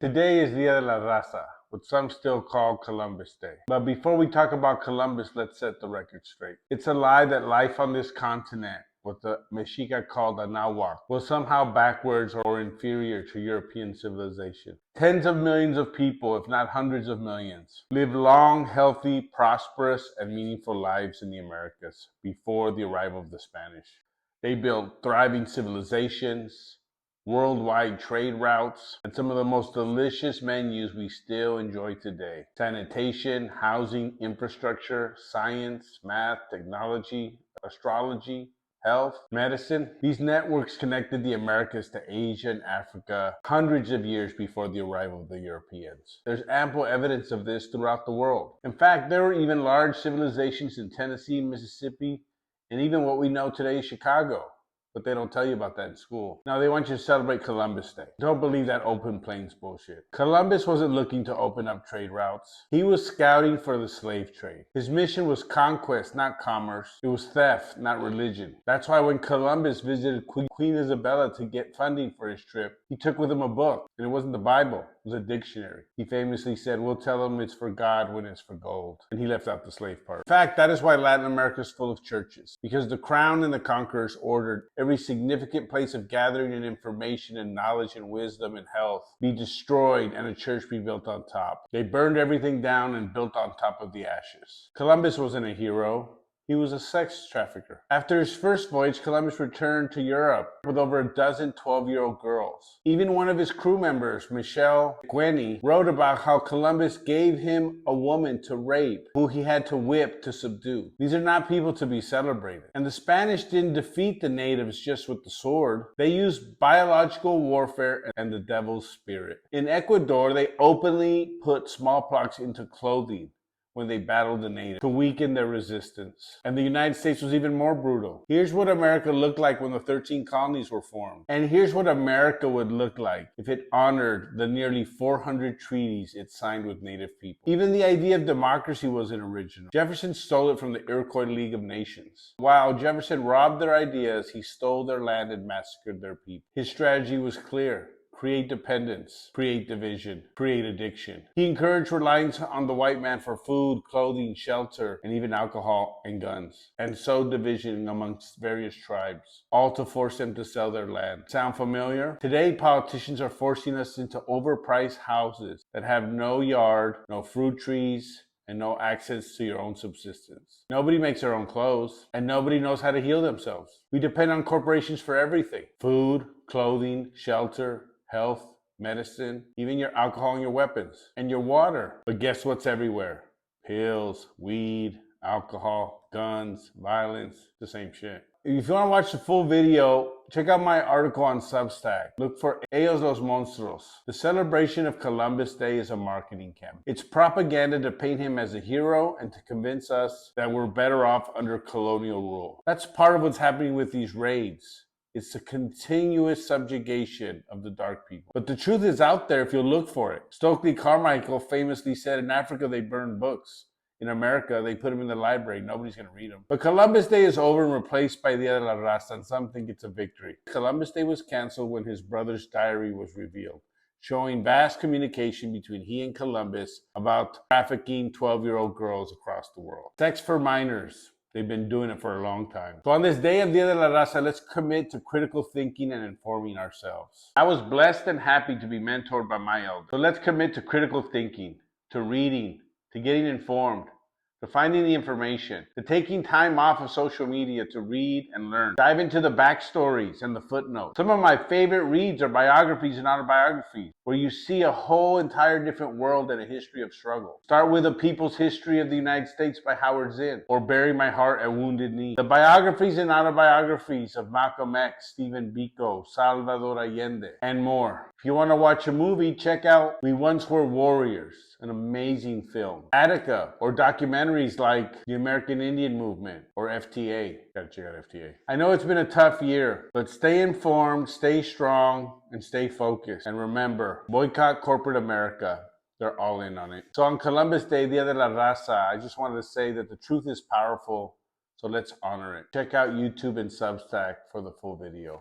Today is Dia de la Raza, what some still call Columbus Day. But before we talk about Columbus, let's set the record straight. It's a lie that life on this continent, what the Mexica called Anahuac, was somehow backwards or inferior to European civilization. Tens of millions of people, if not hundreds of millions, lived long, healthy, prosperous, and meaningful lives in the Americas before the arrival of the Spanish. They built thriving civilizations, worldwide trade routes, and some of the most delicious menus we still enjoy today. Sanitation, housing, infrastructure, science, math, technology, astrology, health, medicine. These networks connected the Americas to Asia and Africa hundreds of years before the arrival of the Europeans. There's ample evidence of this throughout the world. In fact, there were even large civilizations in Tennessee, Mississippi, and even what we know today is Chicago. But they don't tell you about that in school. Now they want you to celebrate Columbus Day. Don't believe that open plains bullshit. Columbus wasn't looking to open up trade routes. He was scouting for the slave trade. His mission was conquest, not commerce. It was theft, not religion. That's why when Columbus visited Queen Isabella to get funding for his trip, he took with him a book. And it wasn't the Bible, it was a dictionary. He famously said, "We'll tell them it's for God when it's for gold." And he left out the slave part. In fact, that is why Latin America is full of churches. Because the crown and the conquerors ordered every significant place of gathering and information and knowledge and wisdom and health be destroyed and a church be built on top. They burned everything down and built on top of the ashes. Columbus wasn't a hero. He was a sex trafficker. After his first voyage, Columbus returned to Europe with over a dozen 12-year-old girls. Even one of his crew members, Michel Gueni, wrote about how Columbus gave him a woman to rape, who he had to whip to subdue. These are not people to be celebrated. And the Spanish didn't defeat the natives just with the sword. They used biological warfare and the devil's spirit. In Ecuador, they openly put smallpox into clothing when they battled the natives to weaken their resistance. And the United States was even more brutal. Here's what America looked like when the 13 colonies were formed. And here's what America would look like if it honored the nearly 400 treaties it signed with Native people. Even the idea of democracy wasn't original. Jefferson stole it from the Iroquois League of Nations. While Jefferson robbed their ideas, he stole their land and massacred their people. His strategy was clear. Create dependence, create division, create addiction. He encouraged reliance on the white man for food, clothing, shelter, and even alcohol and guns, and sowed division amongst various tribes, all to force them to sell their land. Sound familiar? Today, politicians are forcing us into overpriced houses that have no yard, no fruit trees, and no access to your own subsistence. Nobody makes their own clothes, and nobody knows how to heal themselves. We depend on corporations for everything: food, clothing, shelter, health, medicine, even your alcohol and your weapons, and your water. But guess what's everywhere? Pills, weed, alcohol, guns, violence, the same shit. If you want to watch the full video, check out my article on Substack. Look for Ellos los Monstruos. The celebration of Columbus Day is a marketing campaign. It's propaganda to paint him as a hero and to convince us that we're better off under colonial rule. That's part of what's happening with these raids. It's a continuous subjugation of the dark people. But the truth is out there if you look for it. Stokely Carmichael famously said in Africa they burn books. In America, they put them in the library. Nobody's going to read them. But Columbus Day is over and replaced by Dia de la Raza, and some think it's a victory. Columbus Day was canceled when his brother's diary was revealed, showing vast communication between he and Columbus about trafficking 12-year-old girls across the world. Sex for minors. They've been doing it for a long time. So on this day of Dia de la Raza, let's commit to critical thinking and informing ourselves. I was blessed and happy to be mentored by my elders. So let's commit to critical thinking, to reading, to getting informed, to finding the information, to taking time off of social media to read and learn. Dive into the backstories and the footnotes. Some of my favorite reads are biographies and autobiographies, where you see a whole entire different world and a history of struggle. Start with A People's History of the United States by Howard Zinn, or Bury My Heart at Wounded Knee. The biographies and autobiographies of Malcolm X, Stephen Biko, Salvador Allende, and more. If you want to watch a movie, check out We Once Were Warriors, an amazing film. Attica, or documentaries like the American Indian Movement, or FTA. Gotta check out FTA. I know it's been a tough year, but stay informed, stay strong, and stay focused. And remember, boycott corporate America. They're all in on it. So on Columbus Day, Dia de la Raza, I just wanted to say that the truth is powerful, so let's honor it. Check out YouTube and Substack for the full video.